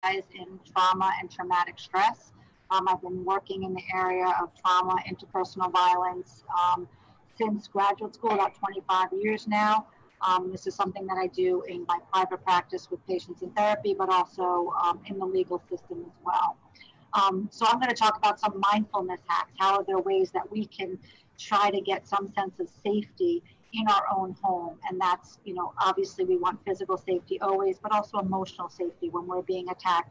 in trauma and traumatic stress. I've been working in the area of trauma, interpersonal violence since graduate school, about 25 years now. This is something that I do in my private practice with patients in therapy, but also in the legal system as well. So I'm going to talk about some mindfulness hacks. How are there ways that we can try to get some sense of safety in our own home? And that's, obviously we want physical safety always, but also emotional safety when we're being attacked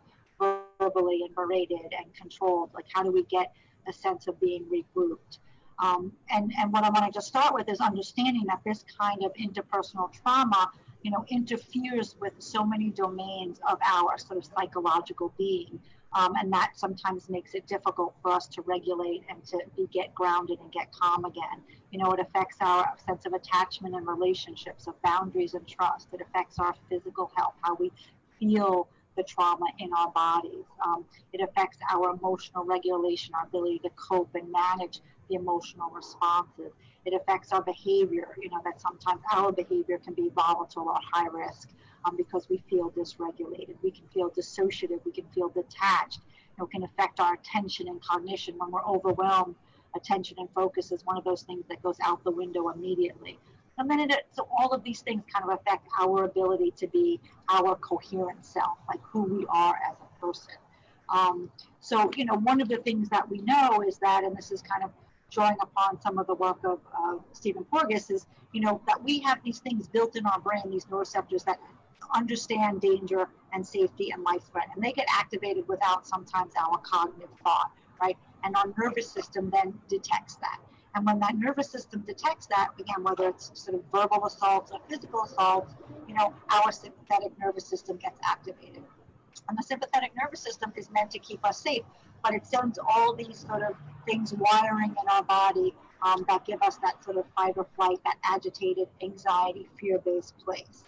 verbally and berated and controlled. Like, how do we get a sense of being regrouped? And what I want to just start with is understanding that this kind of interpersonal trauma, interferes with so many domains of our sort of psychological being. And that sometimes makes it difficult for us to regulate and to get grounded and get calm again. It affects our sense of attachment and relationships, of boundaries and trust. It affects our physical health, how we feel the trauma in our bodies. It affects our emotional regulation, our ability to cope and manage the emotional responses. It affects our behavior, that sometimes our behavior can be volatile or high risk because we feel dysregulated. We can feel dissociative. We can feel detached. It can affect our attention and cognition. When we're overwhelmed, attention and focus is one of those things that goes out the window immediately. And then so all of these things kind of affect our ability to be our coherent self, like who we are as a person. So, one of the things that we know is that, and this is kind of drawing upon some of the work of Stephen Porges, is, that we have these things built in our brain, these neuroreceptors that understand danger and safety and life threat. And they get activated without sometimes our cognitive thought, right? And our nervous system then detects that. And when that nervous system detects that, again, whether it's sort of verbal assaults or physical assaults, our sympathetic nervous system gets activated. And the sympathetic nervous system is meant to keep us safe, but it sends all these sort of things wiring in our body that give us that sort of fight or flight, that agitated, anxiety, fear-based place.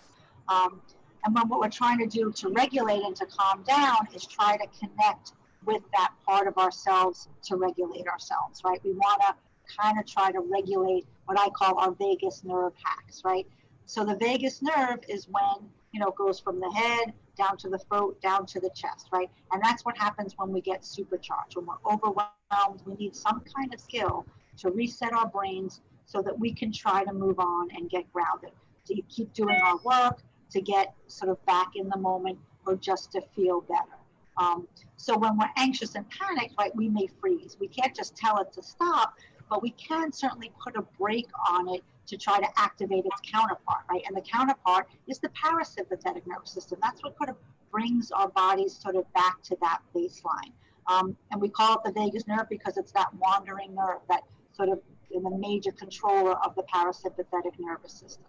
And then what we're trying to do to regulate and to calm down is try to connect with that part of ourselves to regulate ourselves, right? We want to kind of try to regulate what I call our vagus nerve hacks, right? So the vagus nerve is when, it goes from the head down to the throat, down to the chest, right? And that's what happens when we get supercharged. When we're overwhelmed, we need some kind of skill to reset our brains so that we can try to move on and get grounded, to keep doing our work, to get sort of back in the moment, or just to feel better. So when we're anxious and panicked, right, we may freeze. We can't just tell it to stop, but we can certainly put a brake on it to try to activate its counterpart, right? And the counterpart is the parasympathetic nervous system. That's what kind of brings our bodies sort of back to that baseline. And we call it the vagus nerve because it's that wandering nerve that sort of is the major controller of the parasympathetic nervous system.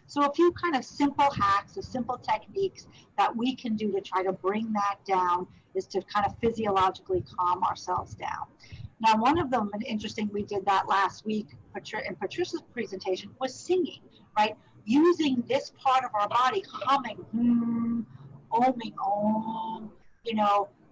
So a few kind of simple hacks or simple techniques that we can do to try to bring that down is to kind of physiologically calm ourselves down. Now, one of them, and interesting, we did that last week in Patricia's presentation, was singing, right? Using this part of our body, humming, oming, om,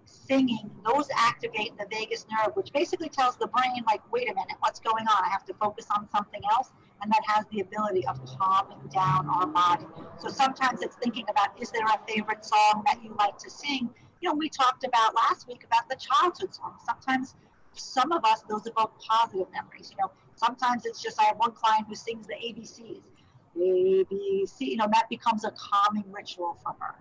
singing. Those activate the vagus nerve, which basically tells the brain, like, wait a minute, what's going on? I have to focus on something else. And that has the ability of calming down our body. So sometimes it's thinking about, is there a favorite song that you like to sing? We talked about last week about the childhood songs. Sometimes some of us, those evoke positive memories. Sometimes it's just, I have one client who sings the ABCs. ABC, that becomes a calming ritual for her.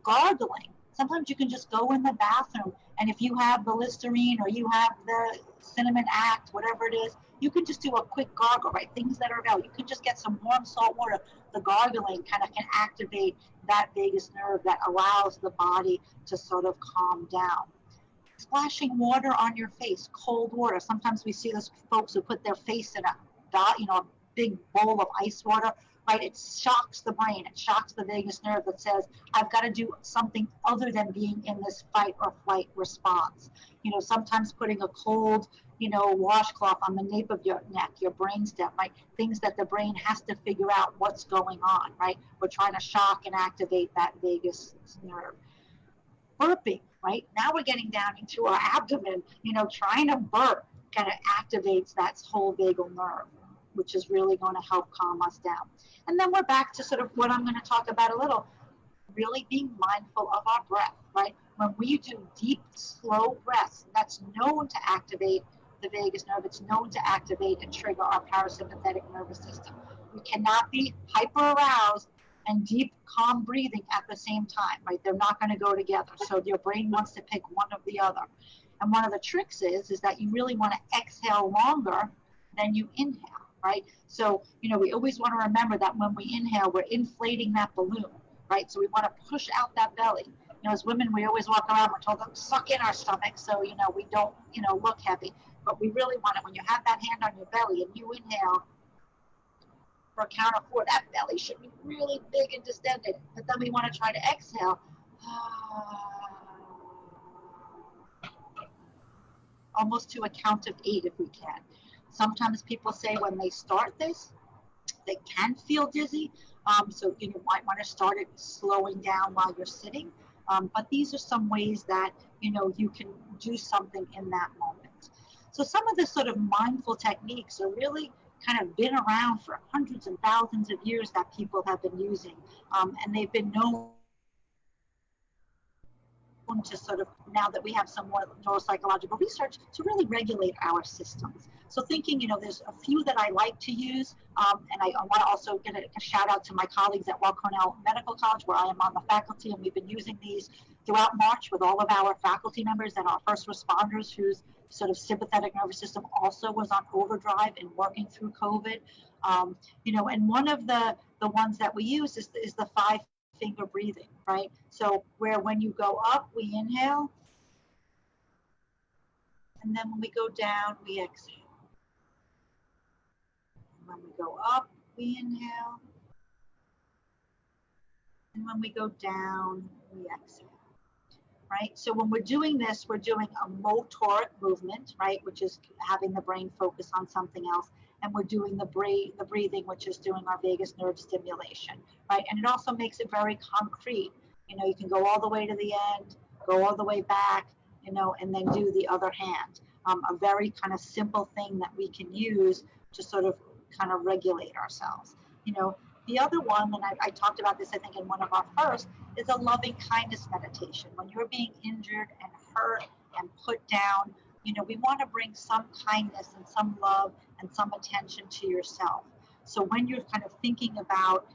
Gargling. Sometimes you can just go in the bathroom, and if you have the Listerine or you have the Cinnamon Act, whatever it is, you can just do a quick gargle, right? Things that are available. You can just get some warm salt water. The gargling kind of can activate that vagus nerve that allows the body to sort of calm down. Splashing water on your face, cold water. Sometimes we see those folks who put their face in a big bowl of ice water, right? It shocks the brain. It shocks the vagus nerve that says, I've got to do something other than being in this fight or flight response. Sometimes putting a cold, washcloth on the nape of your neck, your brainstem, right? Things that the brain has to figure out what's going on, right? We're trying to shock and activate that vagus nerve. Burping, right? Now we're getting down into our abdomen, trying to burp kind of activates that whole vagal nerve, which is really going to help calm us down. And then we're back to sort of what I'm going to talk about a little, really being mindful of our breath, right? when we do deep, slow breaths, that's known to activate the vagus nerve. It's known to activate and trigger our parasympathetic nervous system. We cannot be hyper aroused and deep, calm breathing at the same time, right? They're not going to go together. So your brain wants to pick one of the other. And one of the tricks is that you really want to exhale longer than you inhale, right? So, we always want to remember that when we inhale, we're inflating that balloon, right? So we want to push out that belly. As women, we always walk around, we're told to suck in our stomach so, we don't, look heavy. But we really want it when you have that hand on your belly and you inhale for a count of 4, that belly should be really big and distended. But then we want to try to exhale. Almost to a count of 8 if we can. Sometimes people say when they start this, they can feel dizzy. So you might want to start it slowing down while you're sitting. But these are some ways that you can do something in that moment. So some of the sort of mindful techniques are really kind of been around for hundreds and thousands of years that people have been using, and they've been known to sort of, now that we have some more neuropsychological research, to really regulate our systems. So thinking, there's a few that I like to use, and I want to also give a shout out to my colleagues at Weill Cornell Medical College, where I am on the faculty, and we've been using these throughout March with all of our faculty members and our first responders whose sort of sympathetic nervous system also was on overdrive in working through COVID. And one of the ones that we use is the 5-finger breathing, right? So where when you go up, we inhale, and then when we go down, we exhale. When we go up, we inhale, and when we go down, we exhale. Right? So when we're doing this, we're doing a motoric movement, right, which is having the brain focus on something else, and we're doing the breathing, which is doing our vagus nerve stimulation, right? And it also makes it very concrete. You can go all the way to the end, go all the way back, and then do the other hand. A very kind of simple thing that we can use to sort of kind of regulate ourselves. The other one, and I talked about this, I think, in one of our first, is a loving kindness meditation. When you're being injured and hurt and put down, we want to bring some kindness and some love and some attention to yourself. So when you're kind of thinking about,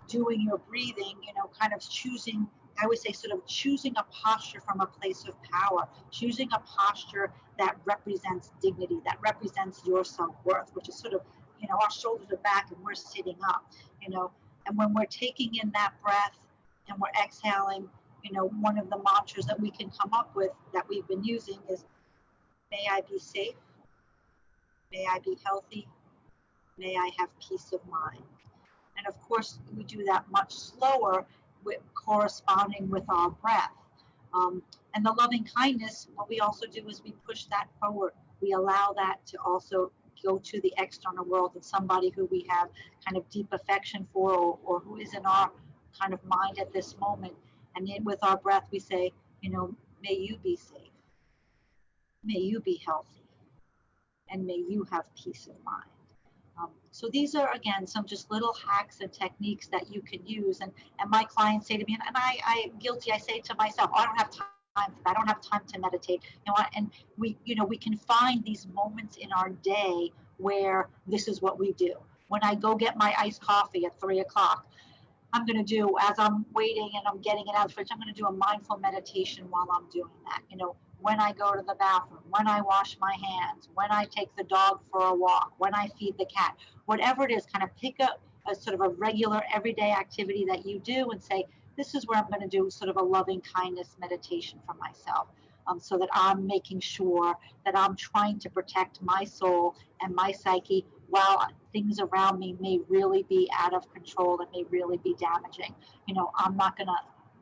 doing your breathing, kind of choosing, I would say sort of choosing a posture from a place of power, choosing a posture that represents dignity, that represents your self-worth, which is sort of, our shoulders are back and we're sitting up, and when we're taking in that breath and we're exhaling, one of the mantras that we can come up with that we've been using is, may I be safe, may I be healthy, may I have peace of mind. And of course, we do that much slower, corresponding with our breath. And the loving kindness, what we also do is we push that forward. We allow that to also go to the external world and somebody who we have kind of deep affection for, or who is in our kind of mind at this moment. And then with our breath, we say, may you be safe, may you be healthy, and may you have peace of mind. So these are, again, some just little hacks and techniques that you can use. And my clients say to me, and I'm guilty, I say to myself, I don't have time for that. I don't have time to meditate. And we can find these moments in our day where this is what we do. When I go get my iced coffee at 3 o'clock, I'm going to do, as I'm waiting and I'm getting it out of the fridge, I'm going to do a mindful meditation while I'm doing that. When I go to the bathroom, when I wash my hands, when I take the dog for a walk, when I feed the cat, whatever it is, kind of pick up a sort of a regular everyday activity that you do and say, this is where I'm going to do sort of a loving kindness meditation for myself, so that I'm making sure that I'm trying to protect my soul and my psyche while things around me may really be out of control and may really be damaging. I'm not going to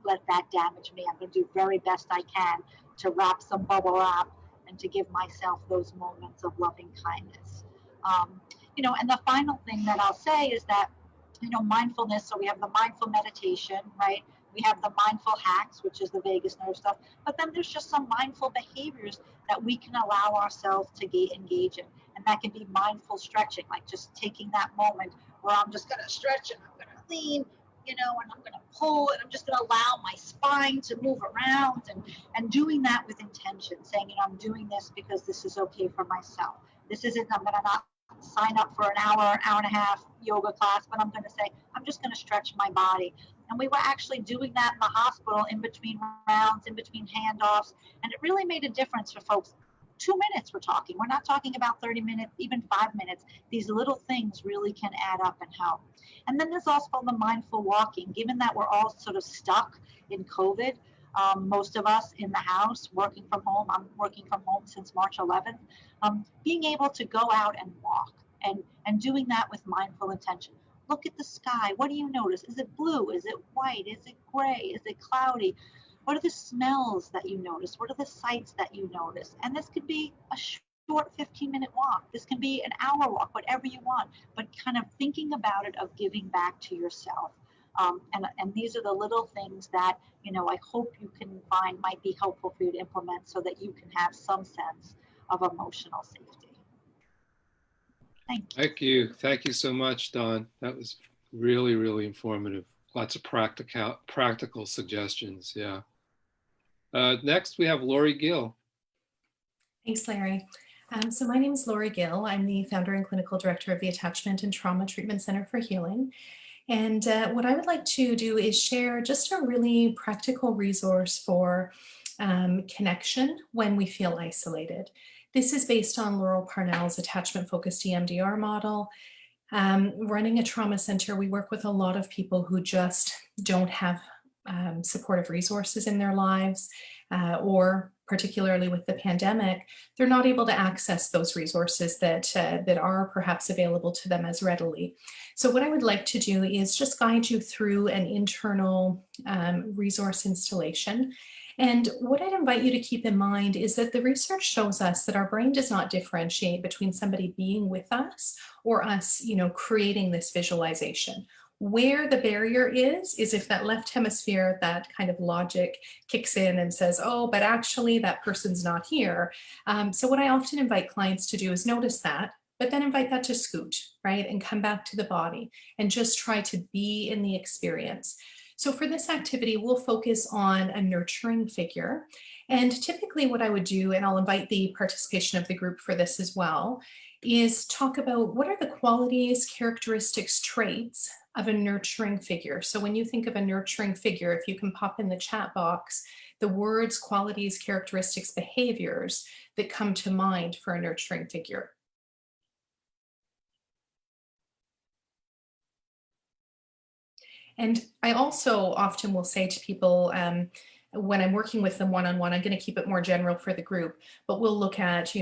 let that damage me. I'm going to do very best I can to wrap some bubble wrap and to give myself those moments of loving kindness. And the final thing that I'll say is that, mindfulness, so we have the mindful meditation, right? We have the mindful hacks, which is the vagus nerve stuff, but then there's just some mindful behaviors that we can allow ourselves to engage in. And that can be mindful stretching, like just taking that moment where I'm just going to stretch and I'm going to lean and I'm going to pull, and I'm just going to allow my spine to move around, and doing that with intention, saying, I'm doing this because this is okay for myself. This isn't, I'm going to not sign up for an hour and a half yoga class, but I'm going to say, I'm just going to stretch my body. And we were actually doing that in the hospital in between rounds, in between handoffs. And it really made a difference for folks. 2 minutes we're talking. We're not talking about 30 minutes, even 5 minutes. These little things really can add up and help. And then there's also the mindful walking. Given that we're all sort of stuck in COVID, most of us in the house working from home, I'm working from home since March 11th, being able to go out and walk and doing that with mindful intention. Look at the sky. What do you notice? Is it blue? Is it white? Is it gray? Is it cloudy? What are the smells that you notice? What are the sights that you notice? And this could be a short 15-minute walk. This can be an hour walk, whatever you want, but kind of thinking about it of giving back to yourself. And these are the little things that, I hope you can find might be helpful for you to implement so that you can have some sense of emotional safety. Thank you. Thank you. Thank you so much, Dawn. That was really, really informative. Lots of practical suggestions. Yeah. Next, we have Lori Gill. Thanks, Larry. So my name is Lori Gill. I'm the founder and clinical director of the Attachment and Trauma Treatment Center for Healing. And what I would like to do is share just a really practical resource for connection when we feel isolated. This is based on Laurel Parnell's attachment-focused EMDR model. Running a trauma center, we work with a lot of people who just don't have supportive resources in their lives, or particularly with the pandemic, they're not able to access those resources that are perhaps available to them as readily. So what I would like to do is just guide you through an internal resource installation. And what I'd invite you to keep in mind is that the research shows us that our brain does not differentiate between somebody being with us or us, creating this visualization. Where the barrier is if that left hemisphere, that kind of logic kicks in and says, oh, but actually that person's not here. So what I often invite clients to do is notice that, but then invite that to scoot, right? And come back to the body and just try to be in the experience. So for this activity, we'll focus on a nurturing figure. And typically what I would do, and I'll invite the participation of the group for this as well, is talk about what are the qualities, characteristics, traits of a nurturing figure. So when you think of a nurturing figure, if you can pop in the chat box, the words, qualities, characteristics, behaviors that come to mind for a nurturing figure. And I also often will say to people, when I'm working with them one-on-one, I'm going to keep it more general for the group, but we'll look at,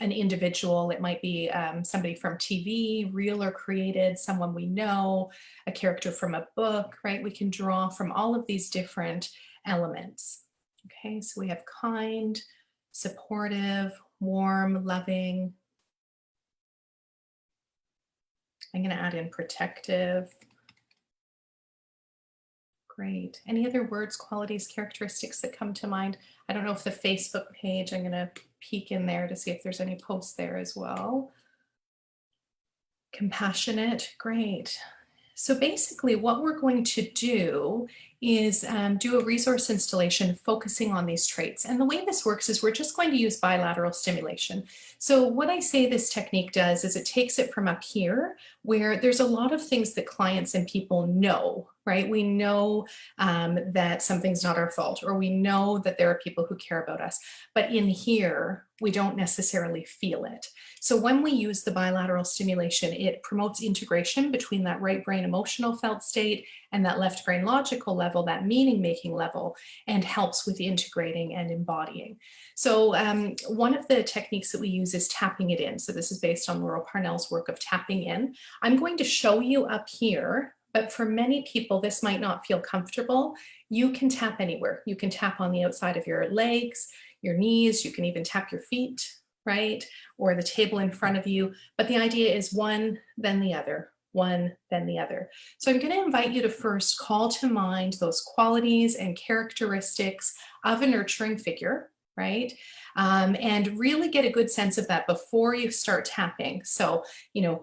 an individual. It might be somebody from TV, real or created, someone we know, a character from a book, right? We can draw from all of these different elements. Okay, so we have kind, supportive, warm, loving. I'm going to add in protective. Great. Any other words, qualities, characteristics that come to mind? I don't know if the Facebook page, I'm going to peek in there to see if there's any posts there as well. Compassionate, great. So basically what we're going to do is do a resource installation focusing on these traits. And the way this works is we're just going to use bilateral stimulation. So what I say this technique does is it takes it from up here where there's a lot of things that clients and people know, right? We know that something's not our fault, or we know that there are people who care about us, but in here, we don't necessarily feel it. So when we use the bilateral stimulation, it promotes integration between that right brain emotional felt state and that left brain logical level, that meaning making level, and helps with integrating and embodying. So one of the techniques that we use is tapping it in. So this is based on Laurel Parnell's work of tapping in. I'm going to show you up here, but for many people, this might not feel comfortable. You can tap anywhere. You can tap on the outside of your legs, your knees, you can even tap your feet, right? Or the table in front of you. But the idea is one, then the other, one, then the other. So I'm going to invite you to first call to mind those qualities and characteristics of a nurturing figure. right? And really get a good sense of that before you start tapping. So,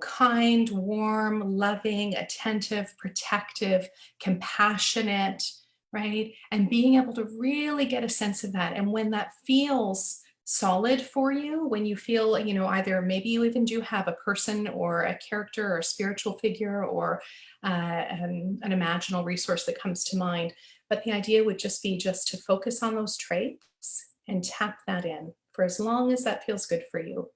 kind, warm, loving, attentive, protective, compassionate, right? And being able to really get a sense of that. And when that feels solid for you, when you feel, either maybe you even do have a person or a character or a spiritual figure or an imaginal resource that comes to mind. But the idea would just be just to focus on those traits and tap that in for as long as that feels good for you.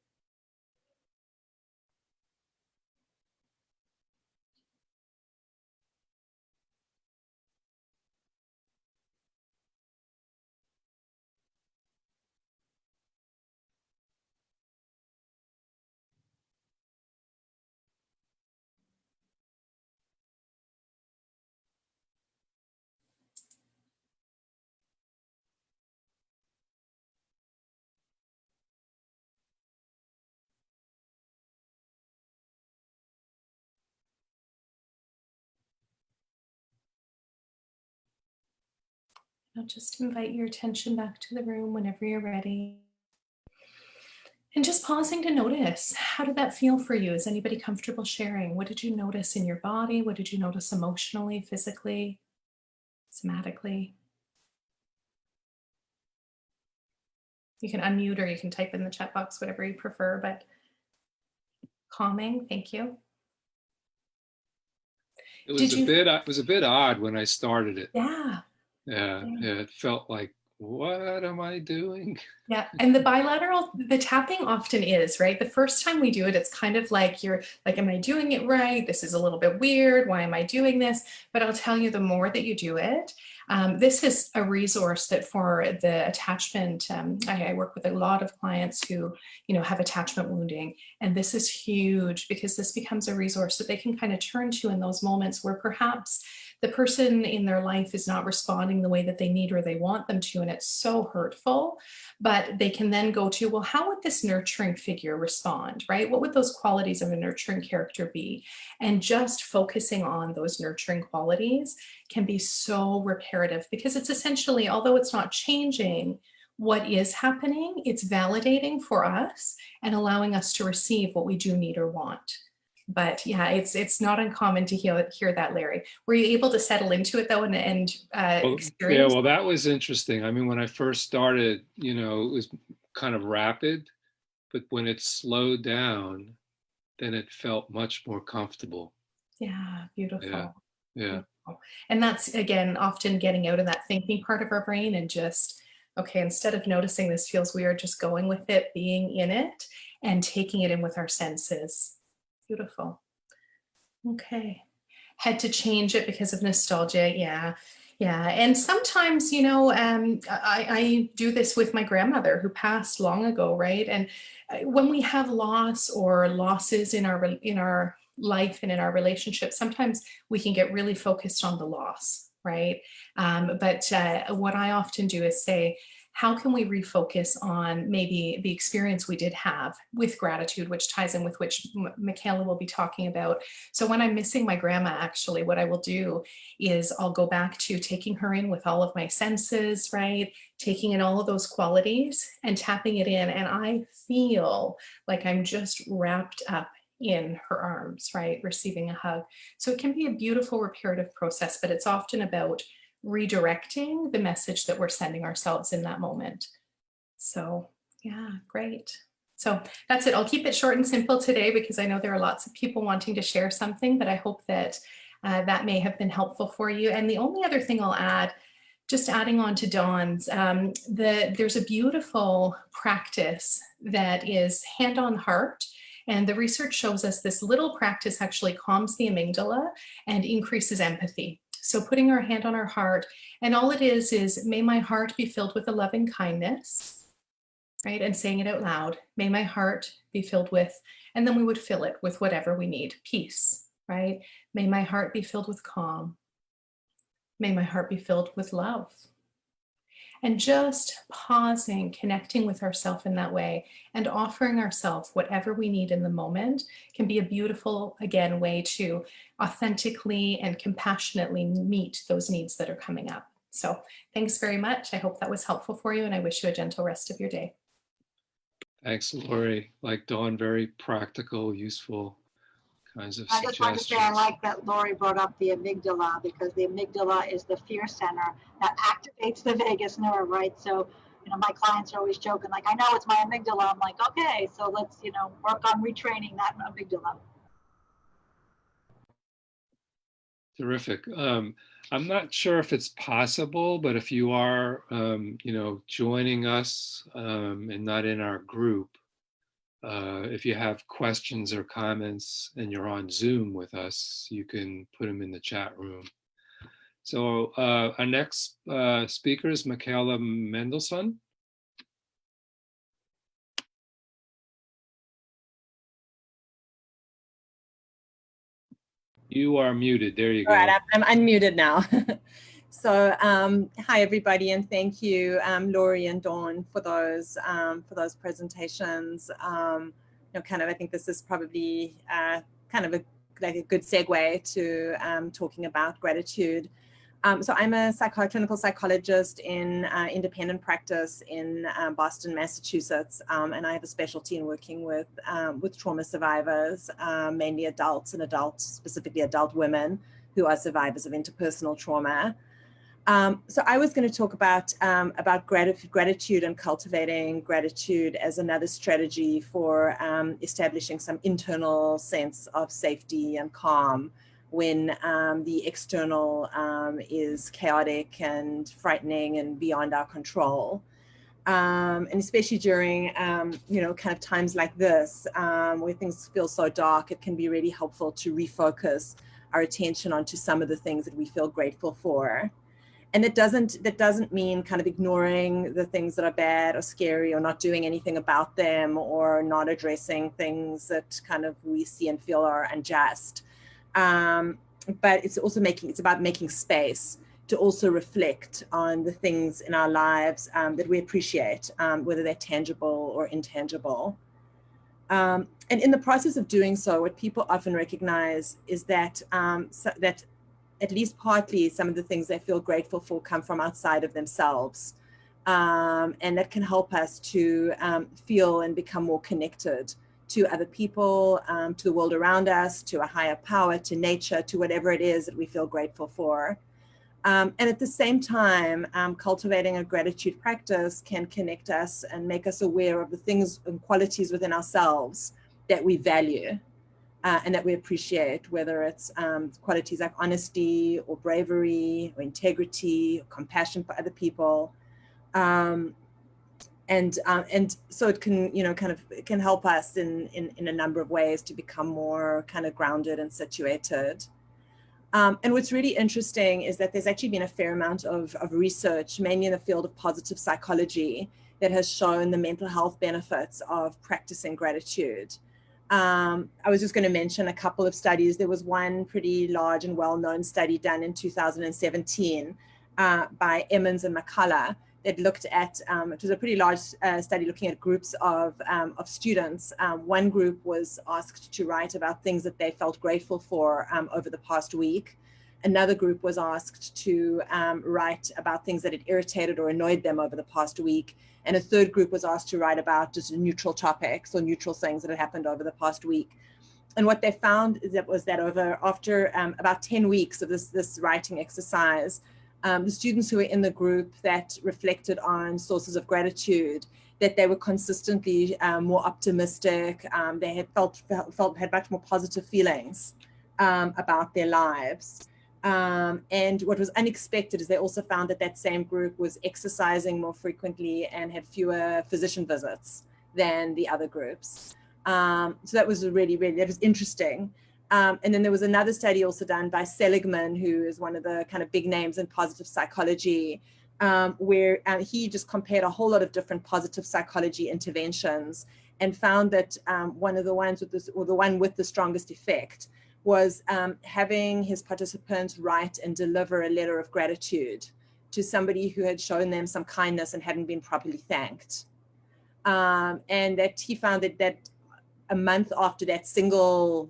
Now just invite your attention back to the room whenever you're ready. And just pausing to notice, how did that feel for you? Is anybody comfortable sharing? What did you notice in your body? What did you notice emotionally, physically, somatically? You can unmute or you can type in the chat box, whatever you prefer, but calming, thank you. It was a bit odd when I started it. Yeah. Yeah, it felt like, what am I doing? Yeah, and the tapping often is, right? The first time we do it, it's kind of like you're like, am I doing it right? This is a little bit weird. Why am I doing this? But I'll tell you, the more that you do it, this is a resource that for the attachment, I work with a lot of clients who, have attachment wounding. And this is huge because this becomes a resource that they can kind of turn to in those moments where perhaps the person in their life is not responding the way that they need or they want them to, and it's so hurtful. But they can then go to, well, how would this nurturing figure respond, right? What would those qualities of a nurturing character be? And just focusing on those nurturing qualities can be so reparative because it's essentially, although it's not changing what is happening, it's validating for us and allowing us to receive what we do need or want. But yeah, it's not uncommon to hear that, Larry. Were you able to settle into it though and experience? Yeah, well, that was interesting. I mean, when I first started, it was kind of rapid, but when it slowed down, then it felt much more comfortable. Yeah, beautiful. Yeah. Beautiful. And that's, again, often getting out of that thinking part of our brain and just, okay, instead of noticing this feels weird, just going with it, being in it and taking it in with our senses. Beautiful. Okay. Had to change it because of nostalgia. Yeah. Yeah. And sometimes, I do this with my grandmother who passed long ago, right? And when we have loss or losses in our life and in our relationship, sometimes we can get really focused on the loss, right? But what I often do is say, how can we refocus on maybe the experience we did have with gratitude, which ties in with which Michaela will be talking about. So when I'm missing my grandma, actually, what I will do is I'll go back to taking her in with all of my senses, right? Taking in all of those qualities and tapping it in. And I feel like I'm just wrapped up in her arms, right? Receiving a hug. So it can be a beautiful reparative process, but it's often about redirecting the message that we're sending ourselves in that moment. So yeah, great. So that's it. I'll keep it short and simple today because I know there are lots of people wanting to share something, but I hope that that may have been helpful for you. And the only other thing I'll add, just adding on to Dawn's, there's a beautiful practice that is hand on heart. And the research shows us this little practice actually calms the amygdala and increases empathy. So putting our hand on our heart, and all it is may my heart be filled with a loving kindness, right? And saying it out loud, may my heart be filled with, and then we would fill it with whatever we need, peace, right? May my heart be filled with calm. May my heart be filled with love. And just pausing, connecting with ourselves in that way and offering ourselves whatever we need in the moment can be a beautiful, again, way to authentically and compassionately meet those needs that are coming up. So thanks very much. I hope that was helpful for you, and I wish you a gentle rest of your day. Thanks, Lori. Like Dawn, very practical, useful kinds of I just wanted to say I suggestions. like that Lori brought up the amygdala, because the amygdala is the fear center that activates the vagus nerve, right? So, my clients are always joking, like, I know it's my amygdala. I'm like, okay, so let's, work on retraining that amygdala. Terrific. I'm not sure if it's possible, but if you are, joining us and not in our group, if you have questions or comments and you're on Zoom with us, you can put them in the chat room. So our next speaker is Michaela Mendelssohn. You are muted. There you go. All right, I'm unmuted now. So hi everybody, and thank you, Lori and Dawn, for those presentations. I think this is probably kind of a good segue to talking about gratitude. So I'm a clinical psychologist in independent practice in Boston, Massachusetts, and I have a specialty in working with trauma survivors, mainly adults, specifically adult women who are survivors of interpersonal trauma. So I was going to talk about gratitude and cultivating gratitude as another strategy for establishing some internal sense of safety and calm when the external is chaotic and frightening and beyond our control. And especially during, kind of times like this, where things feel so dark, it can be really helpful to refocus our attention onto some of the things that we feel grateful for. And that doesn't mean kind of ignoring the things that are bad or scary or not doing anything about them or not addressing things that kind of we see and feel are unjust. But it's about making space to also reflect on the things in our lives that we appreciate, whether they're tangible or intangible. And in the process of doing so, what people often recognize is that that at least partly some of the things they feel grateful for come from outside of themselves. And that can help us to feel and become more connected to other people, to the world around us, to a higher power, to nature, to whatever it is that we feel grateful for. And at the same time, cultivating a gratitude practice can connect us and make us aware of the things and qualities within ourselves that we value and that we appreciate, whether it's qualities like honesty or bravery or integrity, or compassion for other people. And so it can, it can help us in a number of ways to become more kind of grounded and situated. And what's really interesting is that there's actually been a fair amount of research, mainly in the field of positive psychology, that has shown the mental health benefits of practicing gratitude. I was just going to mention a couple of studies. There was one pretty large and well-known study done in 2017 by Emmons and McCullough that looked at, it was a pretty large study looking at groups of students. One group was asked to write about things that they felt grateful for over the past week. Another group was asked to write about things that had irritated or annoyed them over the past week. And a third group was asked to write about just neutral topics or neutral things that had happened over the past week. And what they found is after about 10 weeks of this writing exercise, the students who were in the group that reflected on sources of gratitude, that they were consistently more optimistic. They had had much more positive feelings about their lives. And what was unexpected is they also found that same group was exercising more frequently and had fewer physician visits than the other groups. So that was that was interesting. And then there was another study also done by Seligman, who is one of the kind of big names in positive psychology, where he just compared a whole lot of different positive psychology interventions and found that one of the ones the one with the strongest effect was having his participants write and deliver a letter of gratitude to somebody who had shown them some kindness and hadn't been properly thanked. And that he found that a month after that single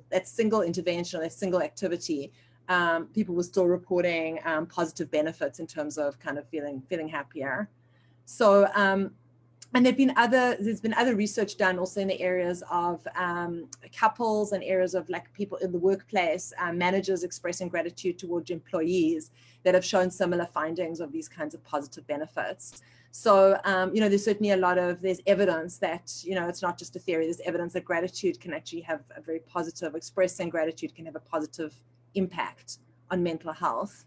intervention, that single activity, people were still reporting positive benefits in terms of kind of feeling happier. So, and there's been other research done also in the areas of couples and areas of like people in the workplace, managers expressing gratitude towards employees that have shown similar findings of these kinds of positive benefits. So, there's certainly there's evidence that, it's not just a theory, there's evidence that gratitude can actually have a very positive, expressing gratitude can have a positive impact on mental health.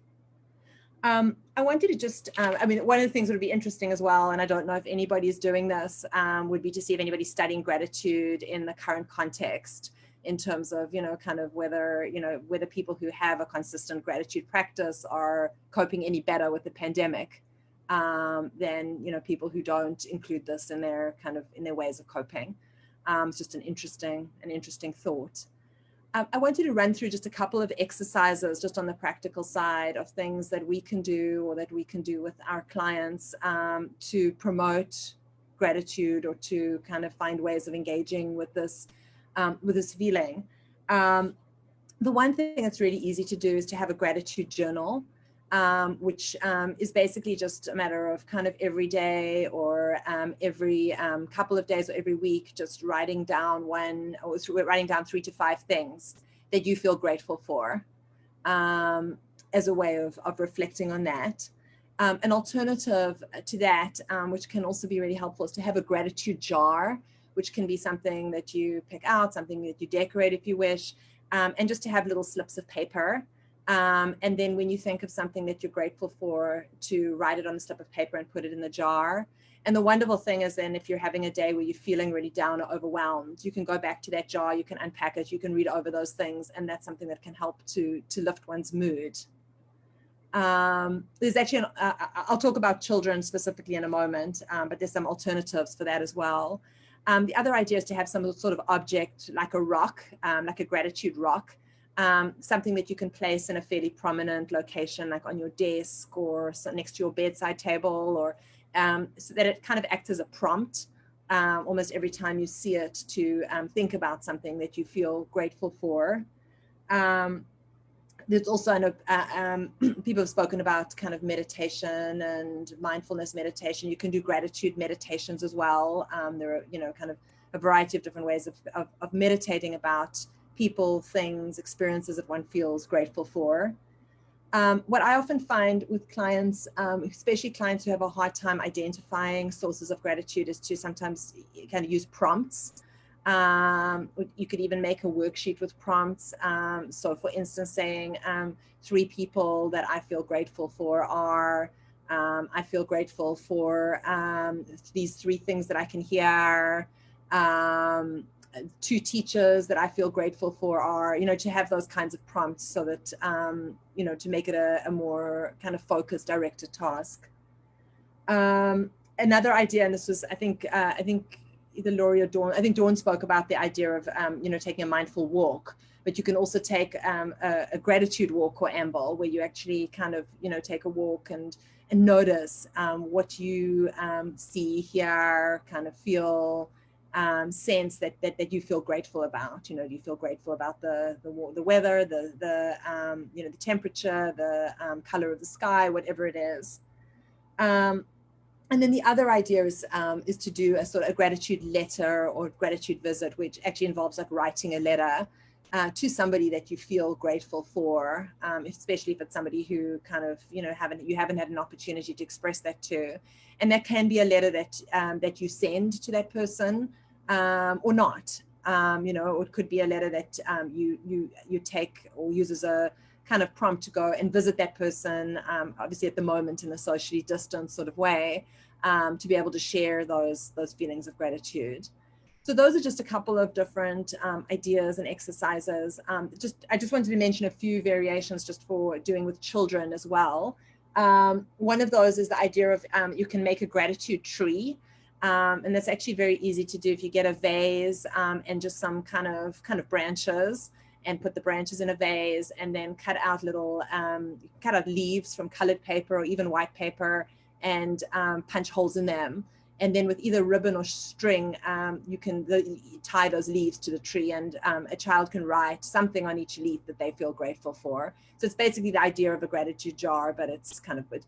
I wanted to just, one of the things that would be interesting as well, and I don't know if anybody's doing this, would be to see if anybody's studying gratitude in the current context in terms of, kind of whether people who have a consistent gratitude practice are coping any better with the pandemic than, people who don't include this in their ways of coping. It's just an interesting thought. I wanted to run through just a couple of exercises just on the practical side of things that we can do or that we can do with our clients to promote gratitude or to kind of find ways of engaging with this feeling. The one thing that's really easy to do is to have a gratitude journal, which is basically just a matter of kind of every day or every couple of days or every week, just writing down 3 to 5 things that you feel grateful for as a way of reflecting on that. An alternative to that, which can also be really helpful, is to have a gratitude jar, which can be something that you pick out, something that you decorate if you wish, and just to have little slips of paper. And then when you think of something that you're grateful for, to write it on a slip of paper and put it in the jar. And the wonderful thing is then if you're having a day where you're feeling really down or overwhelmed, you can go back to that jar, you can unpack it, you can read over those things, and that's something that can help to lift one's mood. There's actually, I'll talk about children specifically in a moment, but there's some alternatives for that as well. The other idea is to have some sort of object like a rock, like a gratitude rock, something that you can place in a fairly prominent location, like on your desk or next to your bedside table, or so that it kind of acts as a prompt almost every time you see it to think about something that you feel grateful for. There's also, I know people have spoken about kind of meditation and mindfulness meditation. You can do gratitude meditations as well. There are, kind of a variety of different ways of meditating about people, things, experiences that one feels grateful for. What I often find with clients, especially clients who have a hard time identifying sources of gratitude, is to sometimes kind of use prompts. You could even make a worksheet with prompts. So for instance, saying 3 people that I feel grateful for are, I feel grateful for these 3 things that I can hear. 2 teachers that I feel grateful for are, to have those kinds of prompts so that, to make it a more kind of focused, directed task. Another idea, and this was, I think either Laurie or Dawn, I think Dawn spoke about the idea of, taking a mindful walk, but you can also take a gratitude walk or amble, where you actually kind of, take a walk and notice what you see, hear, kind of feel, sense that you feel grateful about. Do you feel grateful about the weather, the temperature, the color of the sky, whatever it is. And then the other idea is to do a sort of a gratitude letter or gratitude visit, which actually involves like writing a letter to somebody that you feel grateful for, especially if it's somebody who kind of, you haven't had an opportunity to express that to. And that can be a letter that you send to that person or not. Or it could be a letter that you take or use as a kind of prompt to go and visit that person, obviously at the moment in a socially distant sort of way, to be able to share those feelings of gratitude. So those are just a couple of different ideas and exercises. I just wanted to mention a few variations just for doing with children as well. One of those is the idea of you can make a gratitude tree. And that's actually very easy to do if you get a vase and just some kind of branches, and put the branches in a vase, and then cut out leaves from colored paper or even white paper, and punch holes in them. And then with either ribbon or string, you can tie those leaves to the tree, and a child can write something on each leaf that they feel grateful for. So it's basically the idea of a gratitude jar, but it's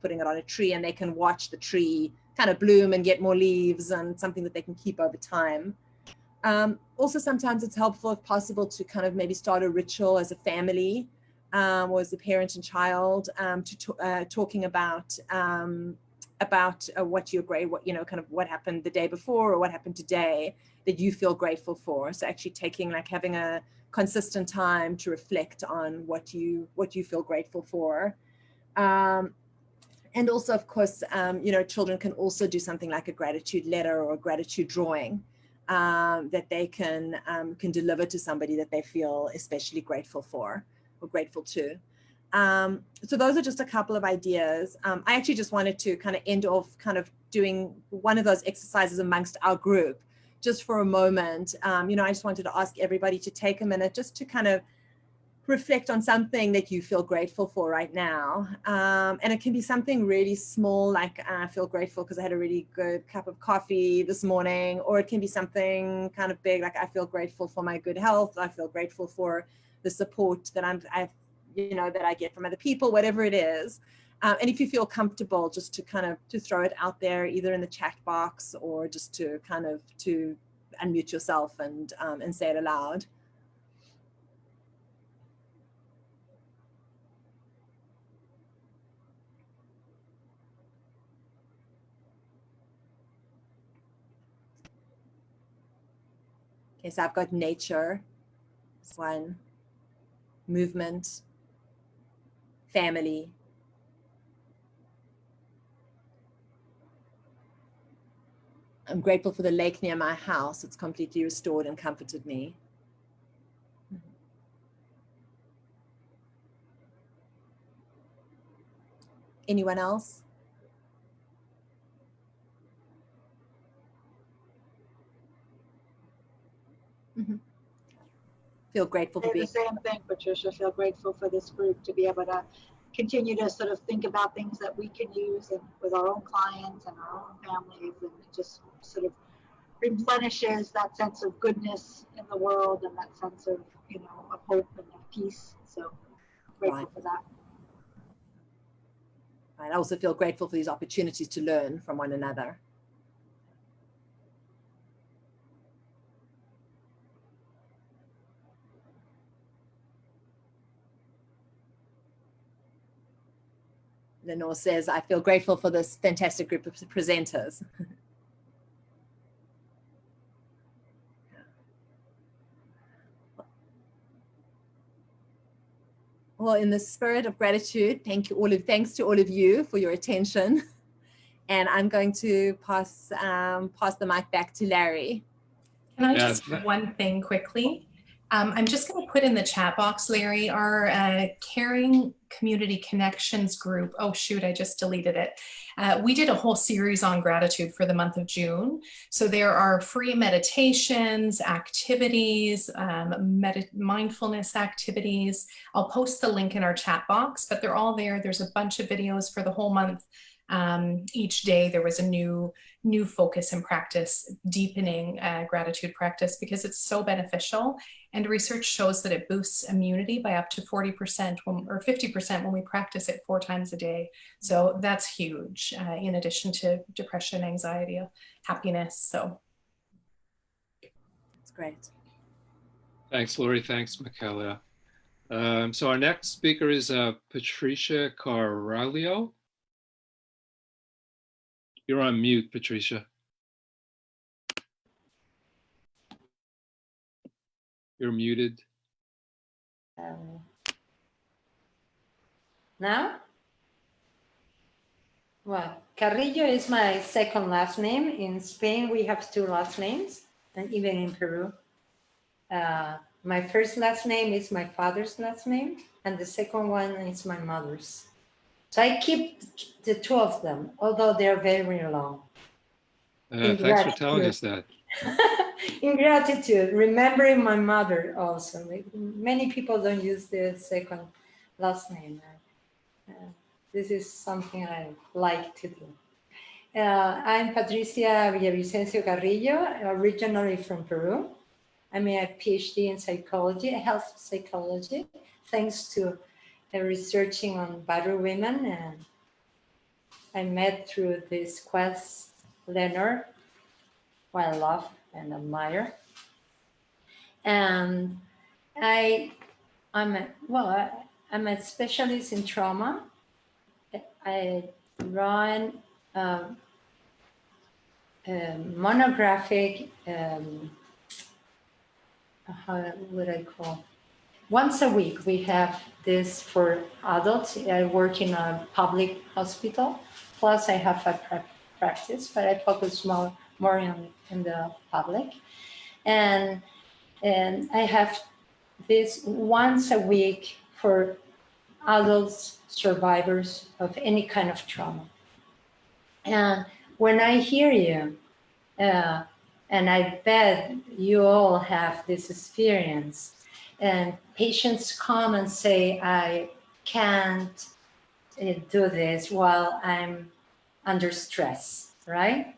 putting it on a tree, and they can watch the tree kind of bloom and get more leaves, and something that they can keep over time. Also, sometimes it's helpful, if possible, to kind of maybe start a ritual as a family, or as a parent and child, talking about what you're what happened the day before, or what happened today that you feel grateful for. So actually having a consistent time to reflect on what you feel grateful for. And also, of course, children can also do something like a gratitude letter or a gratitude drawing that they can deliver to somebody that they feel especially grateful for or grateful to. So those are just a couple of ideas. I actually just wanted to kind of end off kind of doing one of those exercises amongst our group just for a moment. I just wanted to ask everybody to take a minute just to kind of reflect on something that you feel grateful for right now. And it can be something really small, like I feel grateful because I had a really good cup of coffee this morning, or it can be something kind of big, like I feel grateful for my good health. I feel grateful for the support that that I get from other people, whatever it is. And if you feel comfortable, just to throw it out there, either in the chat box or just to unmute yourself and say it aloud. Okay, so I've got nature, that's one, movement, family, I'm grateful for the lake near my house. It's completely restored and comforted me. Anyone else? Feel grateful for being the same thing, Patricia. Feel grateful for this group to be able to continue to sort of think about things that we can use with our own clients and our own families, and it just sort of replenishes that sense of goodness in the world and that sense of of hope and of peace. So grateful for that. I also feel grateful for these opportunities to learn from one another. Lenore says, I feel grateful for this fantastic group of presenters. Well, in the spirit of gratitude, thanks to all of you for your attention. And I'm going to pass the mic back to Larry. Can I just say one thing quickly? I'm just going to put in the chat box, Larry, our Caring Community Connections group. Oh, shoot, I just deleted it. We did a whole series on gratitude for the month of June. So there are free meditations, activities, mindfulness activities. I'll post the link in our chat box, but they're all there. There's a bunch of videos for the whole month. Each day there was a new focus and practice, deepening gratitude practice, because it's so beneficial. And research shows that it boosts immunity by up to 40% or 50% when we practice it 4 times a day. So that's huge, in addition to depression, anxiety, happiness. So that's great. Thanks, Lori. Thanks, Michaela. So our next speaker is Patricia Carvalho. You're on mute, Patricia. You're muted. Now? Well, Carrillo is my second last name. In Spain, we have 2 last names, and even in Peru. My first last name is my father's last name, and the second one is my mother's. So I keep the 2 of them, although they're very long. Thanks for telling us that. In gratitude, remembering my mother also. Many people don't use the second last name. This is something I like to do. I'm Patricia Villavicencio Carrillo, originally from Peru. I'm a PhD in psychology, health psychology, thanks to researching on battered women. And I met through this Quest Leonard, who I love and admire. And I'm a specialist in trauma. I run a monographic, how would I call? Once a week, we have this for adults. I work in a public hospital. Plus, I have a practice, but I focus more in the public. And I have this once a week for adults survivors of any kind of trauma. And when I hear you, and I bet you all have this experience, and patients come and say, I can't do this while I'm under stress, right?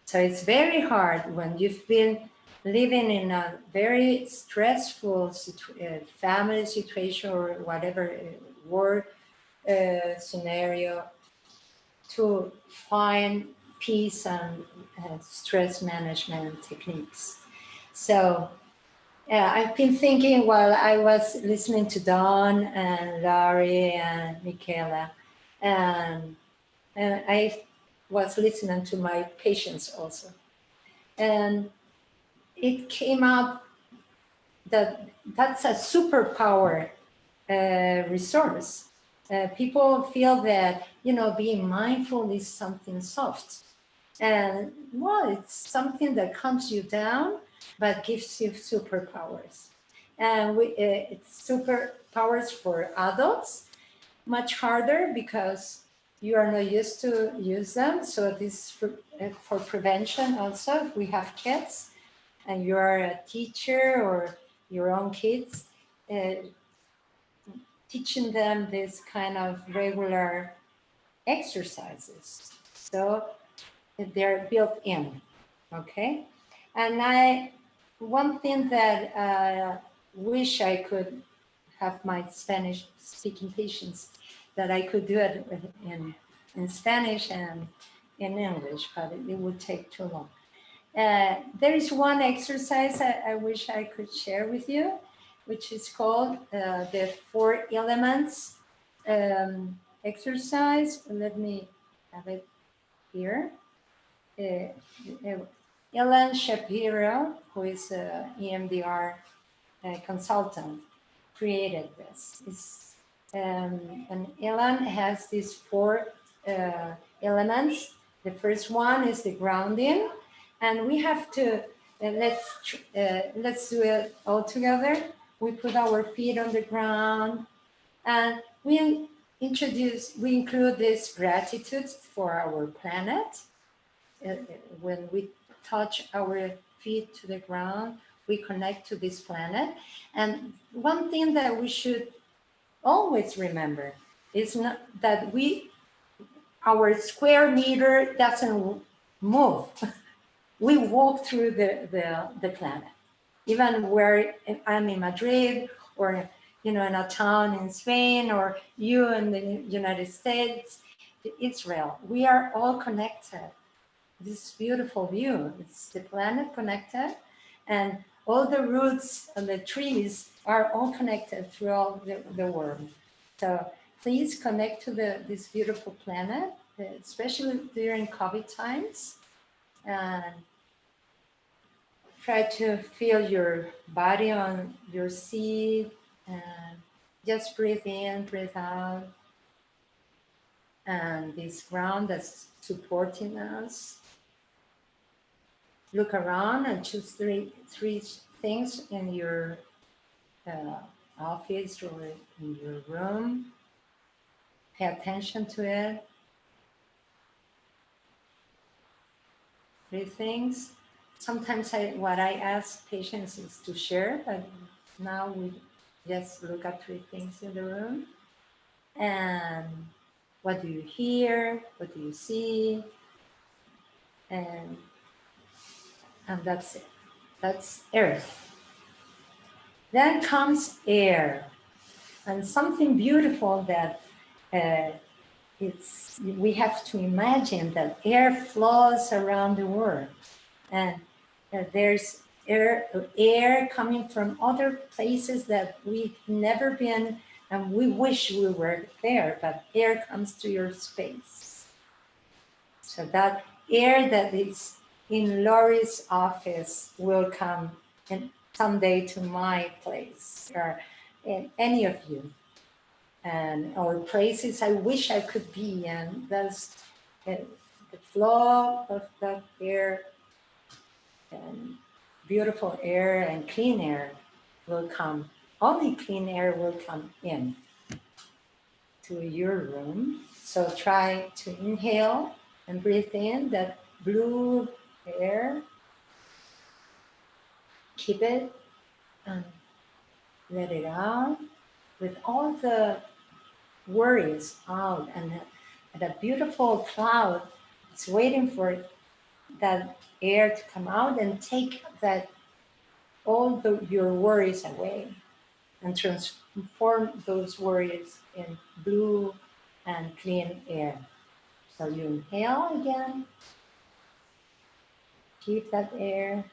So it's very hard when you've been living in a very stressful family situation or whatever work scenario, to find peace and stress management techniques. So I've been thinking while I was listening to Dawn and Laurie and Michaela, and I was listening to my patients also. And it came up that that's a superpower resource. People feel that, being mindful is something soft. And well, it's something that calms you down, but gives you superpowers. And it's superpowers for adults, much harder because you are not used to use them. So this for prevention also, if we have kids and you are a teacher or your own kids, teaching them this kind of regular exercises. So they're built in, okay? And one thing that I wish I could have my Spanish speaking patients, that I could do it in Spanish and in English, but it would take too long. There is one exercise I wish I could share with you, which is called the 4 elements exercise. Let me have it here. Ellen Shapiro, who is an EMDR consultant, created this. And Ellen has these 4 elements. The first one is the grounding, and we have to let's do it all together. We put our feet on the ground, and we include this gratitude for our planet. When we touch our feet to the ground, we connect to this planet. And one thing that we should always remember is not that our square meter doesn't move. We walk through the planet. Even where I'm in Madrid, or in a town in Spain, or you in the United States, Israel, we are all connected. This beautiful view, it's the planet connected, and all the roots and the trees are all connected throughout the world. So please connect to this beautiful planet, especially during COVID times, and try to feel your body on your seat, and just breathe in, breathe out. And this ground that's supporting us. Look around and choose three things in your office or in your room. Pay attention to it. 3 things. Sometimes what I ask patients is to share, but now we just look at 3 things in the room. And what do you hear? What do you see? and that's it. That's earth. Then comes air, and something beautiful that we have to imagine that air flows around the world, and there's air coming from other places that we've never been, and we wish we were there, but air comes to your space. So that air that is in Lori's office will come someday to my place, or in any of you, and or places I wish I could be, and that's the flow of that air, and beautiful air and clean air will come. Only clean air will come in to your room. So try to inhale and breathe in that blue air. Keep it and let it out with all the worries out, and that beautiful cloud is waiting for that air to come out and take that your worries away and transform those worries in blue and clean air. So you inhale again, keep that air,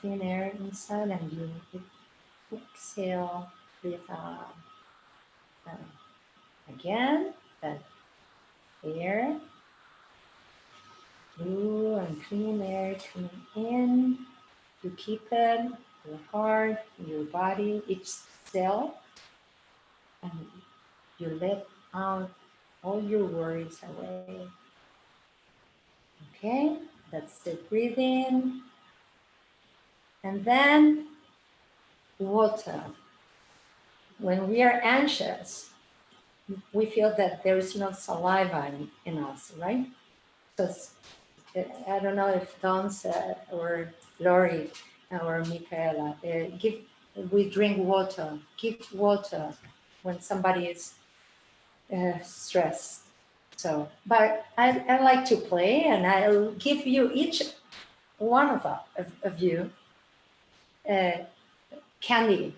clean air inside, and you exhale, breathe out. And again, that air, blue and clean air coming in. You keep it, your heart, your body, each cell, and you let out all your worries away. Okay, that's the breathe in. And then water. When we are anxious, we feel that there is no saliva in us, right? So I don't know if Don said, or Lori or Michaela, we drink water, give water when somebody is stressed. So, but I like to play, and I'll give you each one of you candy,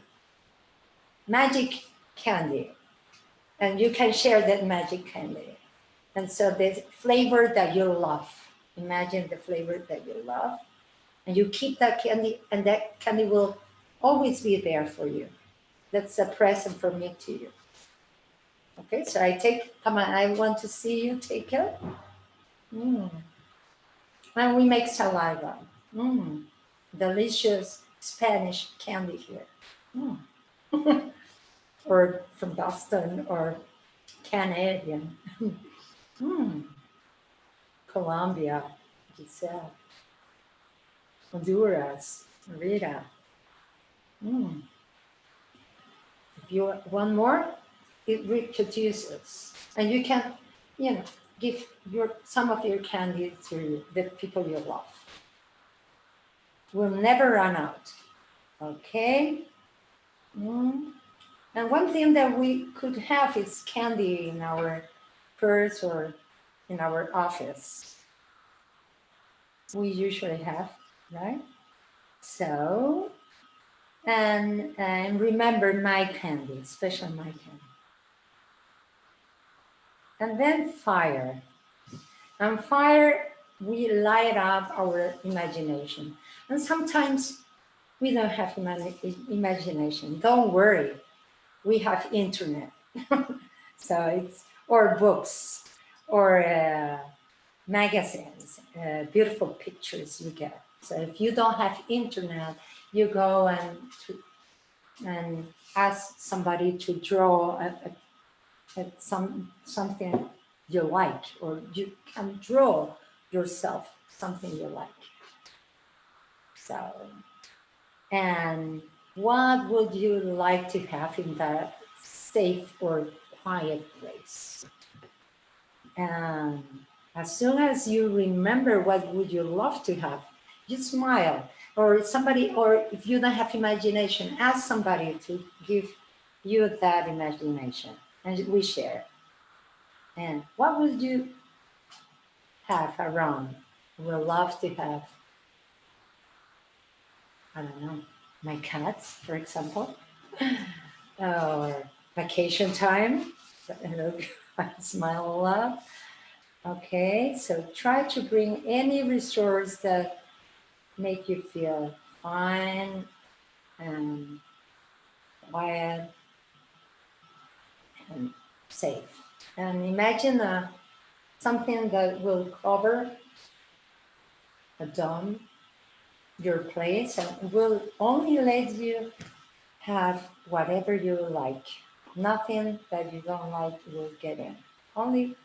magic candy, and you can share that magic candy. And so the flavor that you love, imagine the flavor that you love, and you keep that candy, and that candy will always be there for you. That's a present from me to you. Okay, so come on, I want to see you take it. And we make saliva. Delicious Spanish candy here. Or from Boston, or Canadian. Colombia, Giselle. Honduras, Rita. If you want more, it reproduces. And you can, give some of your candy to the people you love. Will never run out. Okay? And one thing that we could have is candy in our purse or in our office. We usually have, right? So, and remember my candy, especially my candy. And then fire. And fire, we light up our imagination. And sometimes we don't have imagination. Don't worry, we have internet. So or books, or magazines, beautiful pictures you get. So if you don't have internet, you go and ask somebody to draw something you like, or you can draw yourself something you like. So, and what would you like to have in that safe or quiet place? And as soon as you remember what would you love to have, you smile. Or if you don't have imagination, ask somebody to give you that imagination, and we share. And what would you have around will love to have, I don't know, my cats, for example, or vacation time. Look, I smile a lot. Okay, so try to bring any resource that make you feel fine and quiet and safe. And imagine something that will cover a dome, your place, and will only let you have whatever you like. Nothing that you don't like will get in. Only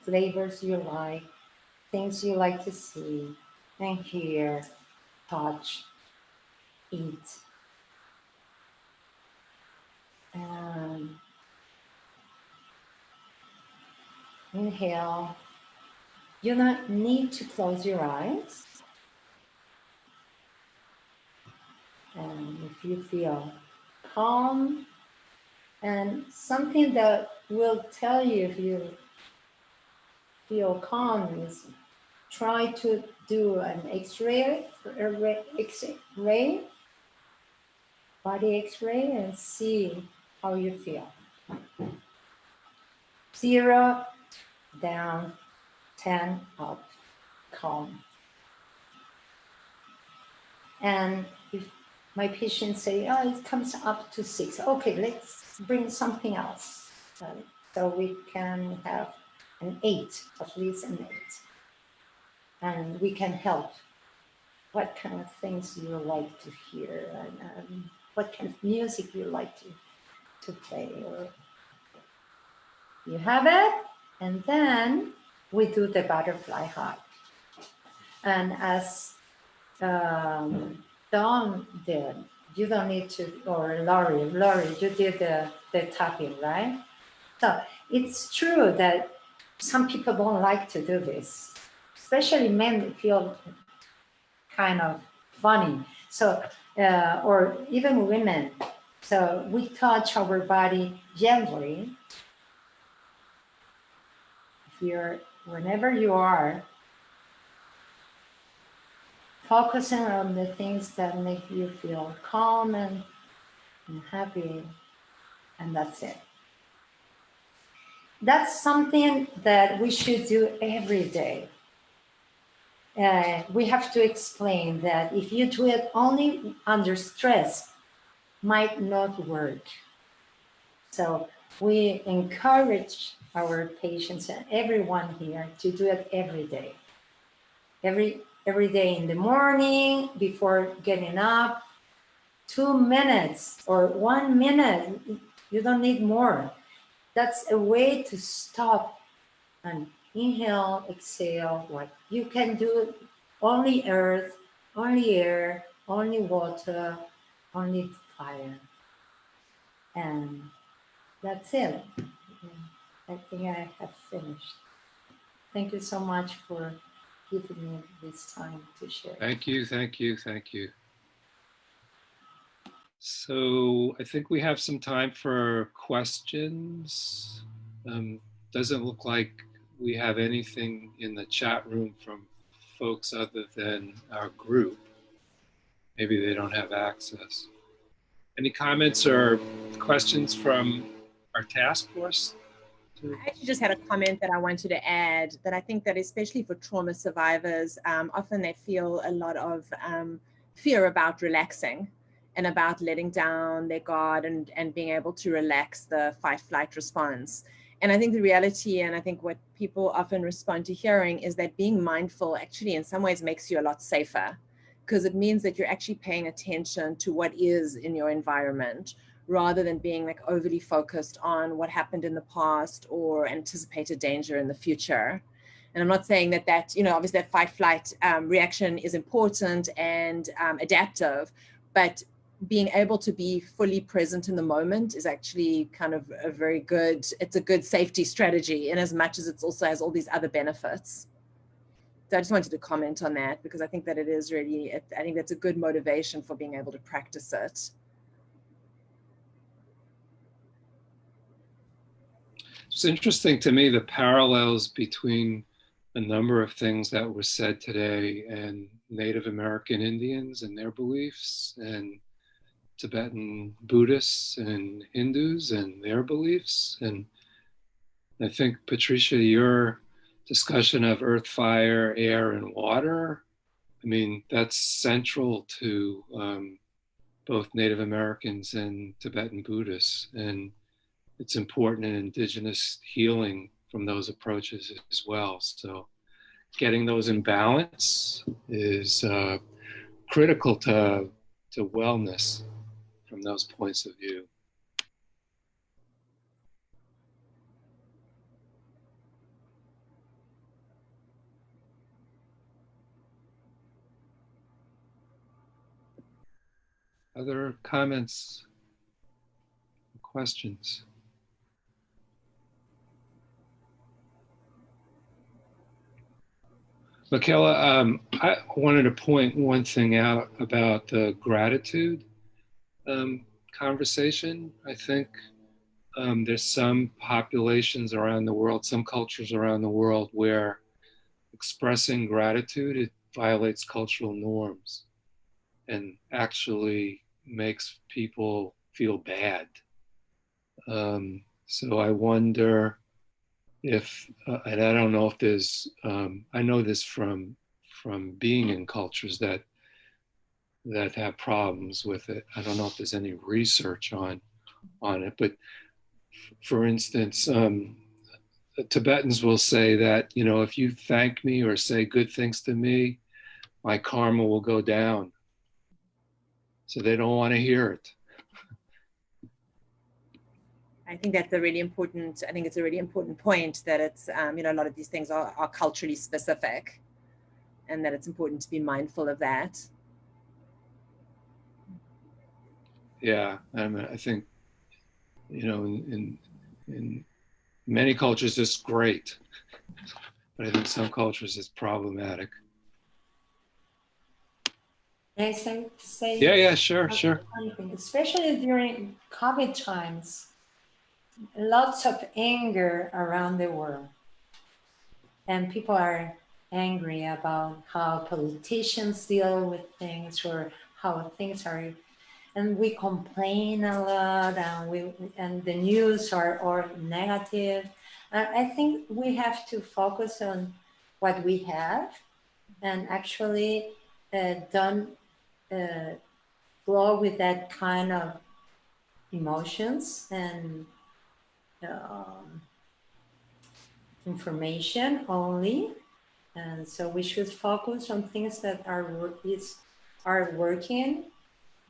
flavors you like, things you like to see and hear, touch, eat. And inhale. You don't need to close your eyes. And if you feel calm, and something that will tell you if you feel calm is try to do an X-ray, body X-ray, and see how you feel. 0 down, 10 up, calm. And if my patients say, oh, it comes up to 6, okay, let's bring something else. So we can have an 8, at least an 8. And we can help. What kind of things you like to hear, and what kind of music you like to play. Or you have it, and then we do the butterfly hug. And as Dawn did, you don't need to, or Laurie, you did the tapping, right? So it's true that some people don't like to do this, especially men feel kind of funny. So, or even women. So we touch our body gently. Whenever you are, focusing on the things that make you feel calm and happy, and that's it. That's something that we should do every day. We have to explain that if you do it only under stress, might not work. So we encourage our patients and everyone here to do it every day. Every day in the morning, before getting up, 2 minutes or 1 minute, you don't need more. That's a way to stop and inhale, exhale. What you can do, only earth, only air, only water, only fire. And that's it. I think I have finished. Thank you so much for giving me this time to share. Thank you, thank you, thank you. So I think we have some time for questions. Doesn't look like we have anything in the chat room from folks other than our group. Maybe they don't have access. Any comments or questions from our task force? I actually just had a comment that I wanted to add, that I think that especially for trauma survivors, often they feel a lot of fear about relaxing and about letting down their guard and being able to relax the fight-flight response. And I think the reality, and I think what people often respond to hearing, is that being mindful actually in some ways makes you a lot safer, because it means that you're actually paying attention to what is in your environment, rather than being like overly focused on what happened in the past or anticipated danger in the future. And I'm not saying that, you know, obviously that fight-flight reaction is important and adaptive, but being able to be fully present in the moment is actually kind of a very good, it's a good safety strategy, in as much as it also has all these other benefits. So I just wanted to comment on that, because I think that it is really, I think that's a good motivation for being able to practice it. It's interesting to me, the parallels between a number of things that were said today, and Native American Indians and their beliefs, and Tibetan Buddhists and Hindus and their beliefs. And I think, Patricia, your discussion of earth, fire, air, and water, I mean, that's central to both Native Americans and Tibetan Buddhists. And it's important in indigenous healing from those approaches as well. So getting those in balance is critical to wellness from those points of view. Other comments, questions? Michaela, I wanted to point one thing out about the gratitude conversation. I think there's some populations around the world, some cultures around the world where expressing gratitude, it violates cultural norms and actually makes people feel bad. So I wonder if, and I don't know if there's, I know this from being in cultures that have problems with it. I don't know if there's any research on it, but for instance, the Tibetans will say that, you know, if you thank me or say good things to me, my karma will go down. So they don't want to hear it. I think that's a really important, I think it's a really important point that it's, you know, a lot of these things are culturally specific, and that it's important to be mindful of that. Yeah, I mean, I think, you know, in many cultures it's great, but I think some cultures it's problematic. Can I say Yeah, sure. something? Especially during COVID times, lots of anger around the world. And people are angry about how politicians deal with things or how things are. And we complain a lot, and the news are negative. I think we have to focus on what we have and actually don't flow with that kind of emotions and information only. And so we should focus on things that are working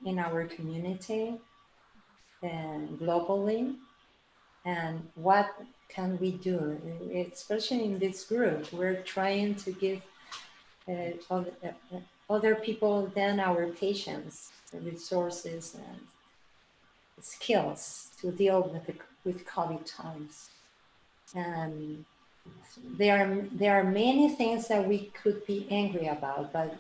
in our community and globally. And what can we do, especially in this group? We're trying to give other people than our patients the resources and skills to deal with COVID times. And there are many things that we could be angry about, but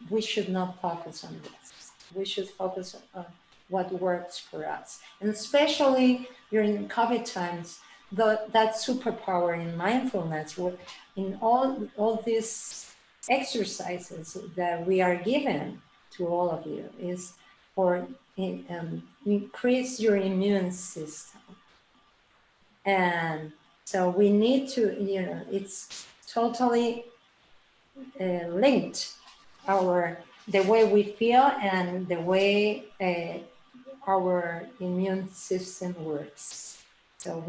we should not focus on this. We should focus on what works for us. And especially during COVID times, that superpower in mindfulness, in all these exercises that we are given to all of you, is for increase your immune system. And so we need to, you know, it's totally linked, the way we feel and the way our immune system works. So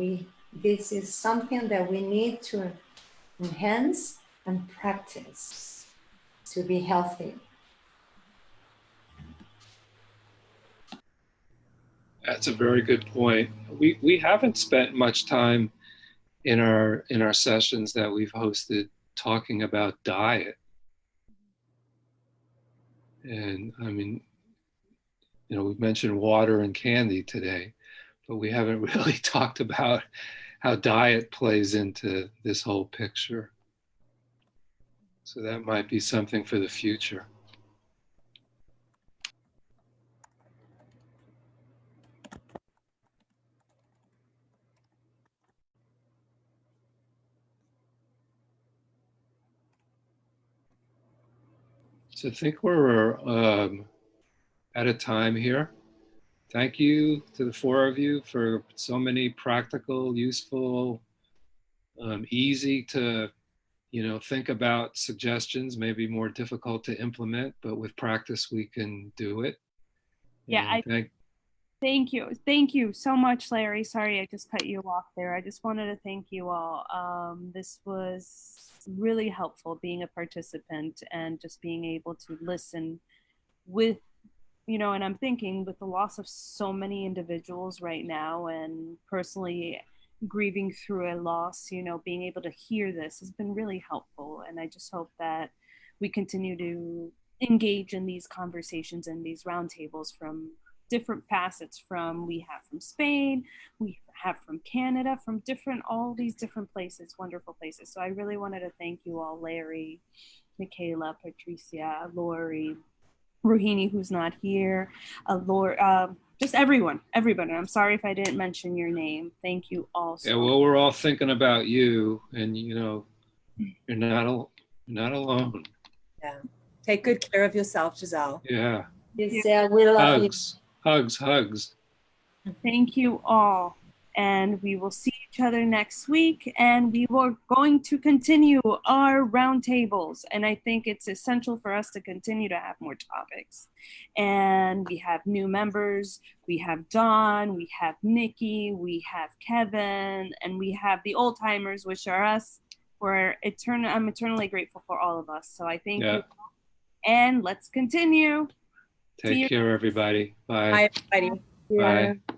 this is something that we need to enhance and practice to be healthy. That's a very good point. We haven't spent much time in our sessions that we've hosted talking about diet. And I mean, you know, we've mentioned water and candy today, but we haven't really talked about how diet plays into this whole picture. So that might be something for the future. So I think we're at a time here. Thank you to the four of you for so many practical, useful, easy to think about suggestions, maybe more difficult to implement, but with practice we can do it. Yeah, thank you. Thank you so much, Larry. Sorry, I just cut you off there. I just wanted to thank you all. This was really helpful being a participant and just being able to listen with, and I'm thinking with the loss of so many individuals right now and personally grieving through a loss, being able to hear this has been really helpful. And I just hope that we continue to engage in these conversations and these roundtables from different facets. We have from Spain, we have from Canada, from all these different places, wonderful places. So I really wanted to thank you all, Larry, Michaela, Patricia, Lori, Rohini, who's not here, just everybody. I'm sorry if I didn't mention your name. Thank you all so much. Well, we're all thinking about you, and you're not alone. Yeah. Take good care of yourself, Giselle. Yeah. Giselle, we love you. Hugs. Thank you all. And we will see each other next week. And we were going to continue our roundtables. And I think it's essential for us to continue to have more topics. And we have new members. We have Dawn, we have Nikki, we have Kevin, and we have the old timers, which are us. I'm eternally grateful for all of us. So I thank you. And let's continue. Take care, everybody. Bye. Bye, everybody. Bye.